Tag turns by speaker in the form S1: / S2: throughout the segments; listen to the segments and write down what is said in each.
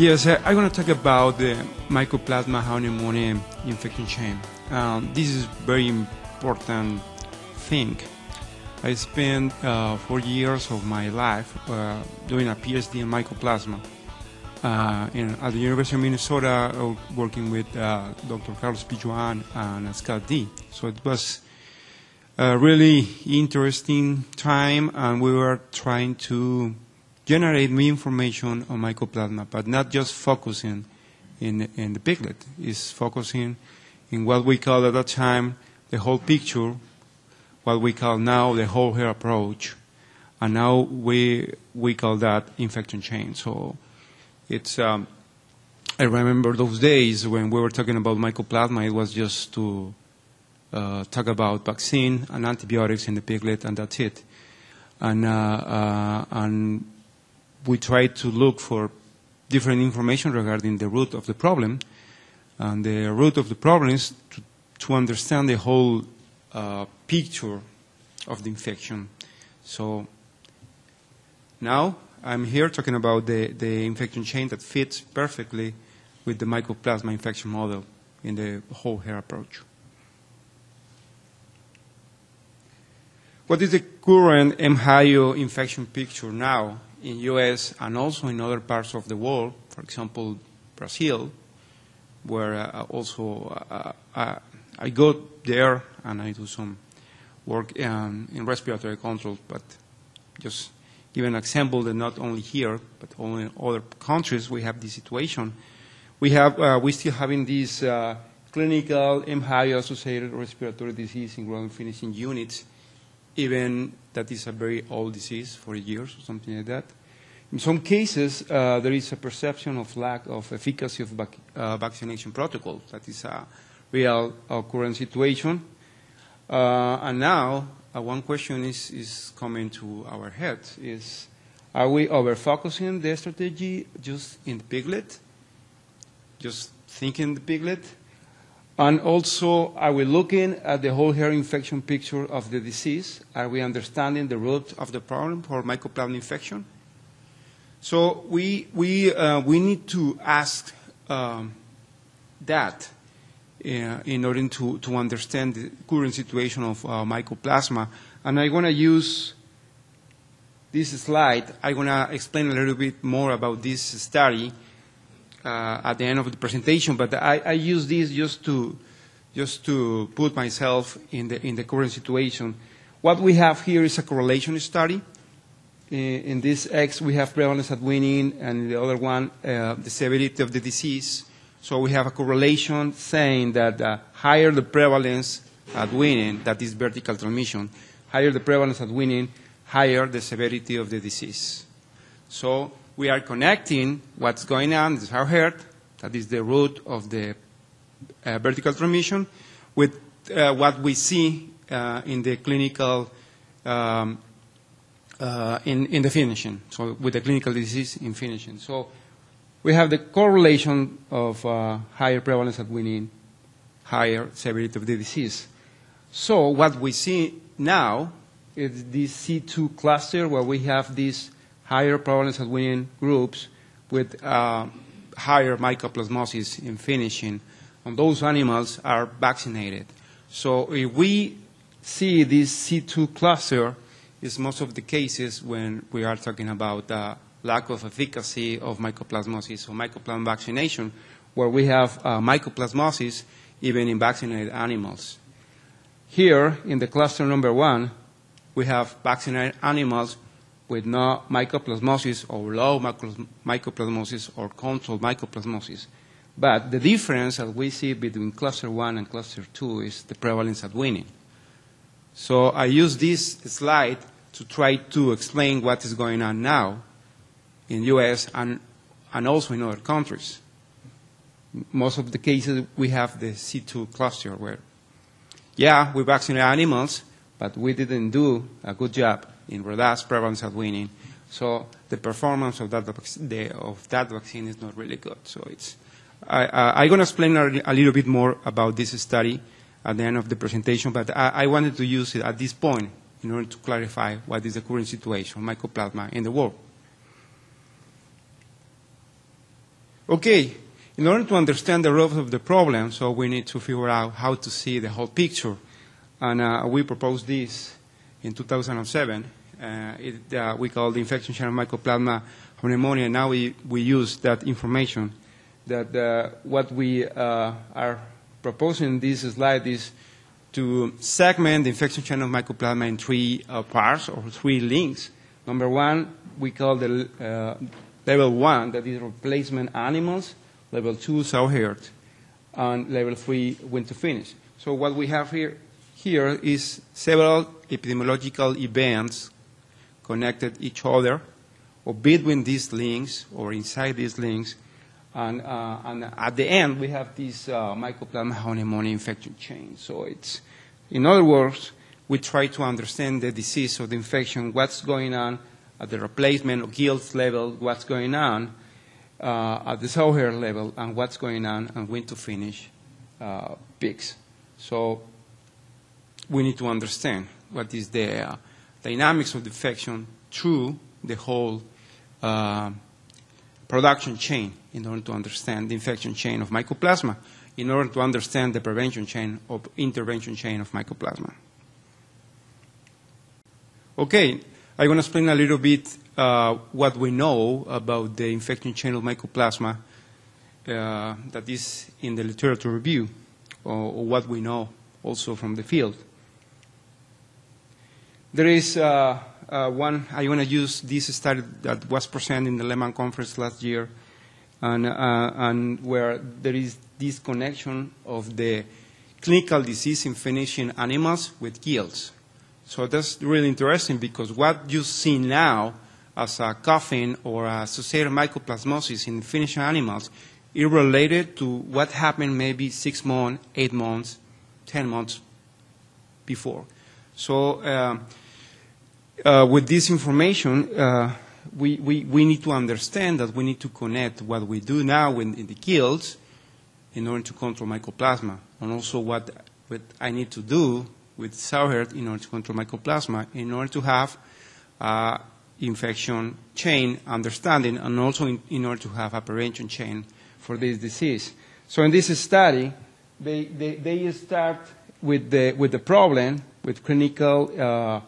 S1: Yes, I'm going to talk about the Mycoplasma hyopneumoniae infection chain. This is very important thing. I spent 4 years of my life doing a PhD in mycoplasma at the University of Minnesota, working with Dr. Carlos Pijuan and Scott D. So it was a really interesting time, and we were trying to generate new information on mycoplasma, but not just focusing in the piglet. It's focusing in what we call at that time the whole picture, what we call now the whole hair approach, and now we call that infection chain. So it's I remember those days when we were talking about mycoplasma. It was just to talk about vaccine and antibiotics in the piglet, and that's it. And we tried to look for different information regarding the root of the problem. And the root of the problem is to understand the whole picture of the infection. So now I'm here talking about the infection chain that fits perfectly with the mycoplasma infection model in the whole hair approach. What is the current Mhyo infection picture now in U.S. and also in other parts of the world, for example, Brazil, where also I go there and I do some work in respiratory control, but just give an example that not only here, but only in other countries we have this situation. We still having this clinical Mhyo-associated respiratory disease in growing finishing units, even that is a very old disease, 40 years or something like that. In some cases, there is a perception of lack of efficacy of vaccination protocols. That is a real current situation. And now, one question is coming to our head is, are we over-focusing the strategy just in the piglet? Just thinking the piglet? And also, are we looking at the whole hair infection picture of the disease? Are we understanding the root of the problem for mycoplasma infection? So we need to ask that in order to understand the current situation of mycoplasma. And I'm going to use this slide. I'm going to explain a little bit more about this study at the end of the presentation, but I use this just to put myself in the current situation. What we have here is a correlation study. In this X, we have prevalence at weaning, and the other one, the severity of the disease. So we have a correlation saying that higher the prevalence at weaning, that is vertical transmission, higher the prevalence at weaning, higher the severity of the disease. So we are connecting what's going on, this is our heart, that is the root of the vertical transmission, with what we see in the clinical, in the finishing, so with the clinical disease in finishing. So we have the correlation of higher prevalence at weaning, higher severity of the disease. So what we see now is this C2 cluster where we have these higher prevalence at weaning groups with higher mycoplasmosis in finishing, and those animals are vaccinated. So if we see this C2 cluster, is most of the cases when we are talking about lack of efficacy of mycoplasmosis or mycoplasma vaccination, where we have mycoplasmosis even in vaccinated animals. Here, in the cluster number 1, we have vaccinated animals with no mycoplasmosis or low mycoplasmosis or controlled mycoplasmosis. But the difference that we see between cluster 1 and cluster 2 is the prevalence at weaning. So I use this slide to try to explain what is going on now in the U.S. and also in other countries. Most of the cases we have the C2 cluster where, yeah, we vaccinate animals, but we didn't do a good job in reduced prevalence at weaning. So the performance of that vaccine is not really good. So I'm going to explain a little bit more about this study at the end of the presentation, but I wanted to use it at this point in order to clarify what is the current situation of mycoplasma in the world. Okay, in order to understand the root of the problem, so we need to figure out how to see the whole picture. And we proposed this in 2007. We call the infection chain of Mycoplasma hyopneumoniae. Now we use that information. That what we are proposing in this slide is to segment the infection chain of Mycoplasma in three parts or three links. Number one, we call the level 1, that is replacement animals. Level 2, sow-herd. And level 3, when to finish. So what we have here is several epidemiological events connected each other, or between these links, or inside these links. And at the end, we have this Mycoplasma hyopneumoniae infection chain. So it's, in other words, we try to understand the disease or the infection, what's going on at the replacement or gills level, what's going on at the sow-herd level, and what's going on and when to finish pigs. So we need to understand what is the dynamics of the infection through the whole production chain in order to understand the infection chain of Mycoplasma, in order to understand the prevention chain or intervention chain of Mycoplasma. Okay, I'm going to explain a little bit what we know about the infection chain of Mycoplasma that is in the literature review, or what we know also from the field. There is one, I want to use this study that was presented in the Lehman conference last year, and where there is this connection of the clinical disease in finishing animals with gills. So that's really interesting, because what you see now as a coughing or associated mycoplasmosis in finishing animals is related to what happened maybe 6 months, 8 months, 10 months before. So with this information, we need to understand that we need to connect what we do now in the gills in order to control Mycoplasma, and also what I need to do with sow-herd in order to control Mycoplasma, in order to have infection chain understanding, and also in order to have a prevention chain for this disease. So in this study, they start with the problem, with clinical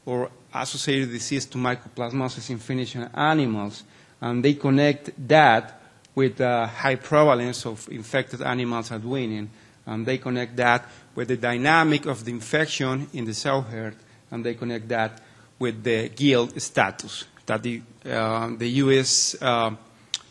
S1: or associated disease to mycoplasmosis in finishing animals, and they connect that with high prevalence of infected animals at weaning, and they connect that with the dynamic of the infection in the sow-herd, and they connect that with the gill status. That the U.S.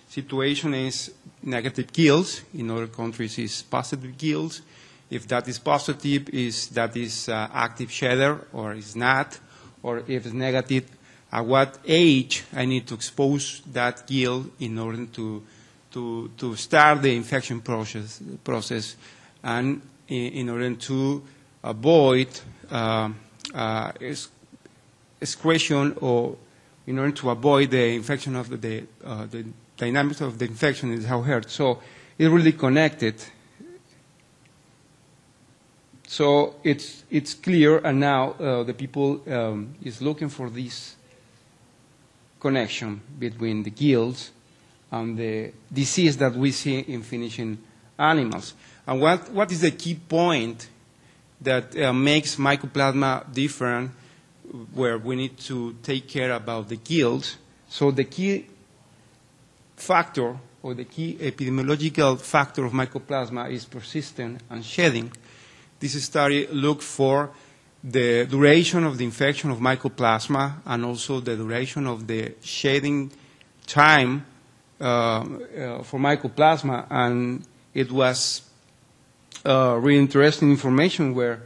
S1: situation is negative gills. In other countries, is positive gills. If that is positive, that is active shedder, or is not, or if it's negative, at what age I need to expose that gill in order to start the infection process, and in order to avoid excretion, or in order to avoid the infection of the dynamics of the infection in the sow-herd. So it's really connected. So it's clear, and now the people is looking for this connection between the gills and the disease that we see in finishing animals. And what is the key point that makes Mycoplasma different, where we need to take care about the gills? So the key factor, or the key epidemiological factor of Mycoplasma, is persistent and shedding. This study looked for the duration of the infection of Mycoplasma, and also the duration of the shedding time for Mycoplasma, and it was really interesting information where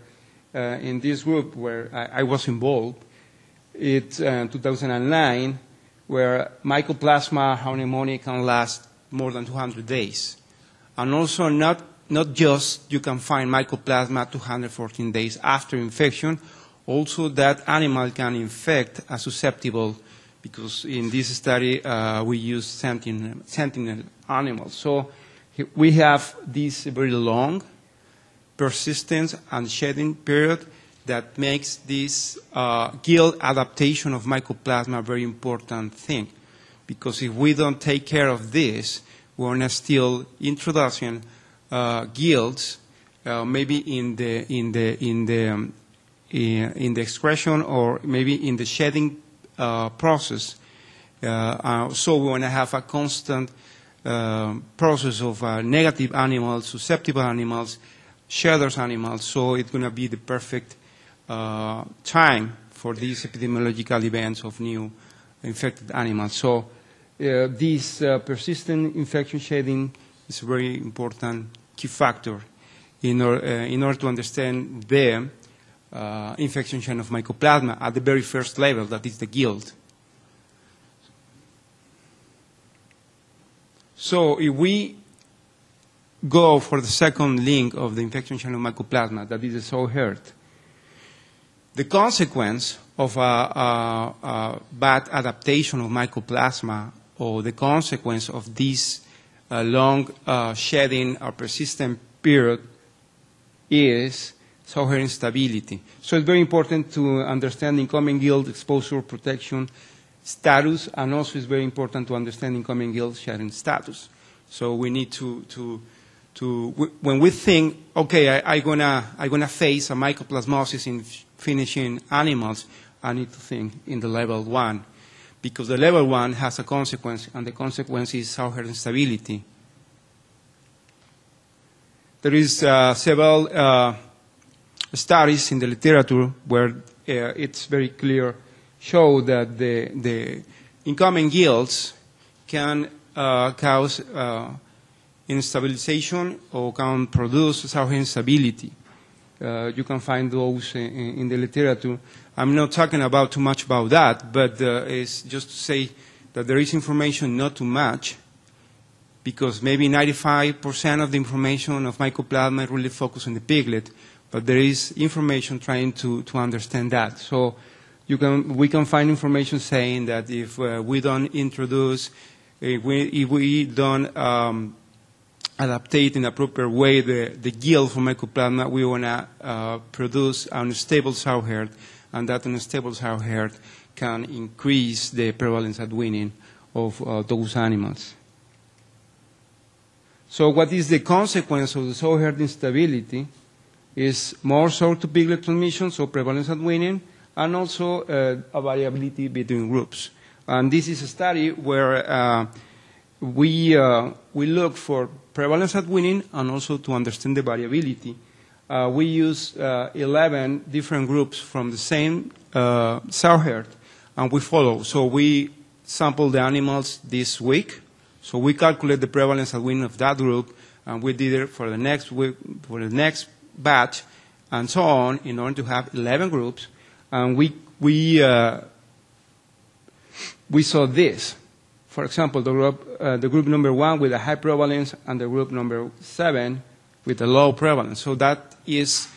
S1: in this group where I was involved. It's 2009, where Mycoplasma hyopneumoniae can last more than 200 days. And also not just you can find Mycoplasma 214 days after infection, also that animal can infect a susceptible, because in this study we use sentinel animals. So we have this very long persistence and shedding period that makes this gill adaptation of Mycoplasma a very important thing. Because if we don't take care of this, we want to still introducing gills, maybe in the excretion or maybe in the shedding process. So we want to have a constant process of negative animals, susceptible animals, shedders animals. So it's going to be the perfect time for these epidemiological events of new infected animals. So this persistent infection shedding is a very important key factor in order to understand the infection chain of Mycoplasma at the very first level, that is the gill. So if we go for the second link of the infection chain of Mycoplasma, that is the sow herd, the consequence of a bad adaptation of Mycoplasma, or the consequence of this long shedding or persistent period, is sow herd instability. So it's very important to understand incoming gill exposure protection status, and also it's very important to understand incoming gill shedding status. So we need to when we think, okay, I'm gonna face a mycoplasmosis in finishing animals, I need to think in the level 1, because the level 1 has a consequence, and the consequence is sow herd instability. There is several studies in the literature where it's very clear, show that the incoming gills can cause instabilization or can produce sow herd instability. You can find those in the literature. I'm not talking about too much about that, but it's just to say that there is information not too much, because maybe 95% of the information of Mycoplasma really focus on the piglet, but there is information trying to understand that. So we can find information saying that if we don't introduce, if we don't adaptate in a proper way the gill for Mycoplasma, we want to produce an unstable sow herd, and that unstable sow herd can increase the prevalence at weaning of those animals. So what is the consequence of the sow herd instability is more sow-to-piglet transmission, so prevalence at weaning, and also a variability between groups. And this is a study where we look for prevalence at weaning and also to understand the variability. We use 11 different groups from the same sow herd, and we follow. So we sample the animals this week. So we calculate the prevalence at weaning of that group, and we did it for the next week, for the next batch, and so on, in order to have 11 groups. And we saw this. For example, the group number 1 with a high prevalence, and the group number 7 with a low prevalence. So that is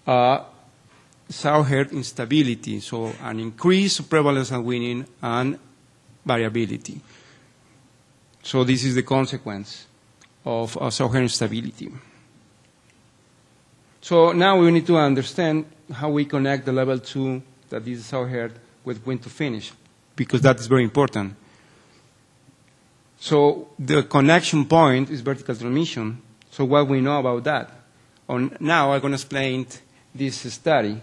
S1: sow herd instability. So an increase of prevalence at weaning and variability. So this is the consequence of sow herd instability. So now we need to understand how we connect the level 2, that is sow herd, with wean to finish, because that is very important. So the connection point is vertical transmission. So what we know about that? Now I'm going to explain this study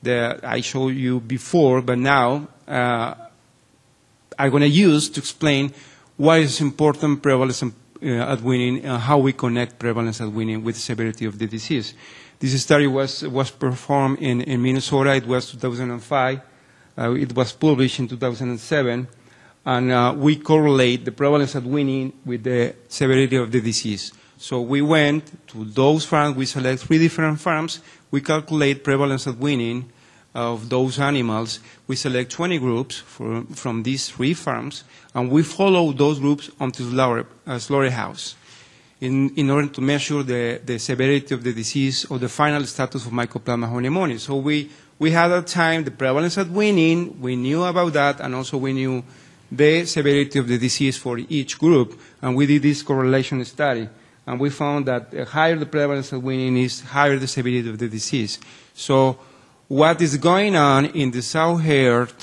S1: that I showed you before, but now I'm going to use to explain why it's important prevalence at weaning and how we connect prevalence at weaning with severity of the disease. This study was performed in Minnesota. It was 2005. It was published in 2007. And we correlate the prevalence at weaning with the severity of the disease. So we went to those farms. We select 3 different farms. We calculate prevalence at weaning of those animals. We select 20 groups from these 3 farms, and we follow those groups until slaughterhouse in order to measure the severity of the disease or the final status of Mycoplasma hyopneumoniae. So we had at the time the prevalence at weaning. We knew about that, and also we knew the severity of the disease for each group, and we did this correlation study, and we found that the higher the prevalence of weaning is, higher the severity of the disease. So what is going on in the sow herd,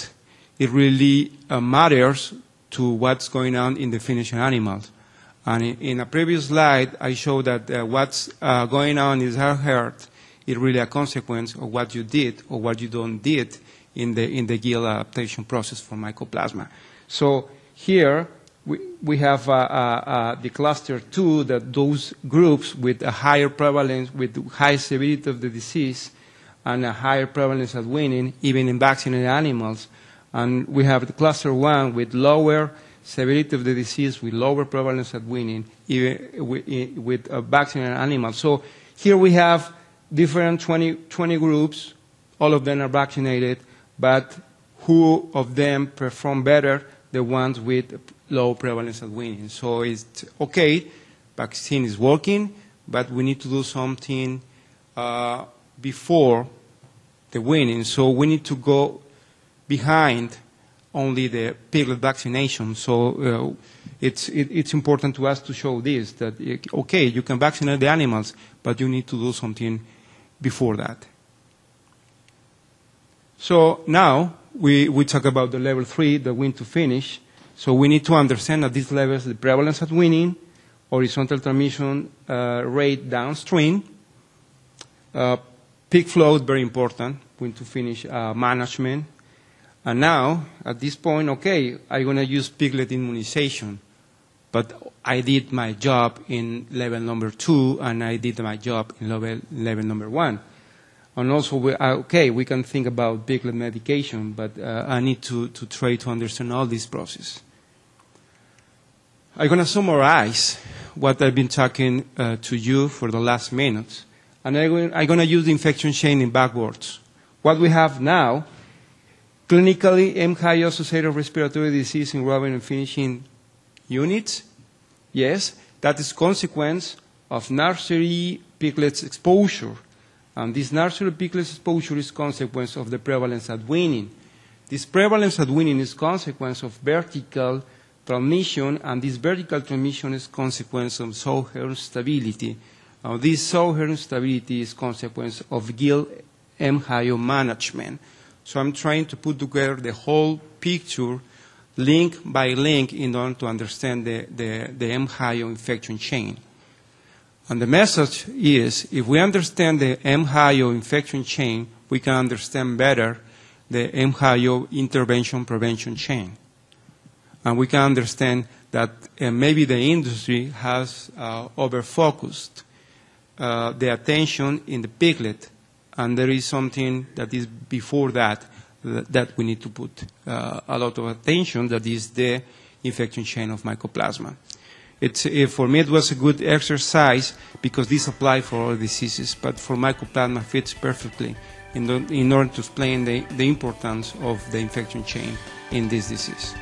S1: it really matters to what's going on in the finishing animals. And in a previous slide, I showed that what's going on in our heart is really a consequence of what you did or what you don't did in the gill adaptation process for mycoplasma. So here we have the cluster 2, that those groups with a higher prevalence, with high severity of the disease, and a higher prevalence at weaning, even in vaccinated animals. And we have the cluster 1 with lower severity of the disease, with lower prevalence at weaning, even with vaccinated animals. So here we have different 20 groups. All of them are vaccinated, but who of them perform better? The ones with low prevalence at weaning. So it's okay, vaccine is working, but we need to do something before the weaning. So we need to go behind only the piglet vaccination. So it's important to us to show this, that, okay, you can vaccinate the animals, but you need to do something before that. So now we talk about the level 3, the wean to finish. So we need to understand at these levels the prevalence at weaning, horizontal transmission rate downstream, pig flow, very important, wean to finish management. And now, at this point, okay, I'm going to use piglet immunization, but I did my job in level number 2, and I did my job in level number 1. And also, we can think about piglet medication, but I need to try to understand all this process. I'm going to summarize what I've been talking to you for the last minutes, and I'm going to use the infection chain in backwards. What we have now, clinically, Mhyo-associated respiratory disease in rubbing and finishing units, yes, that is consequence of nursery piglets exposure. And this nursery piglets exposure is consequence of the prevalence at weaning. This prevalence at weaning is consequence of vertical transmission, and this vertical transmission is consequence of sow-hair instability. This sow-hair instability is consequence of gill Mhyo management. So I'm trying to put together the whole picture, link by link, in order to understand the Mhyo infection chain. And the message is, if we understand the Mhyo infection chain, we can understand better the Mhyo intervention prevention chain. And we can understand that maybe the industry has over-focused the attention in the piglet, and there is something that is before that that we need to put a lot of attention, that is the infection chain of mycoplasma. For me, it was a good exercise because this applies for all diseases, but for mycoplasma fits perfectly in order to explain the importance of the infection chain in this disease.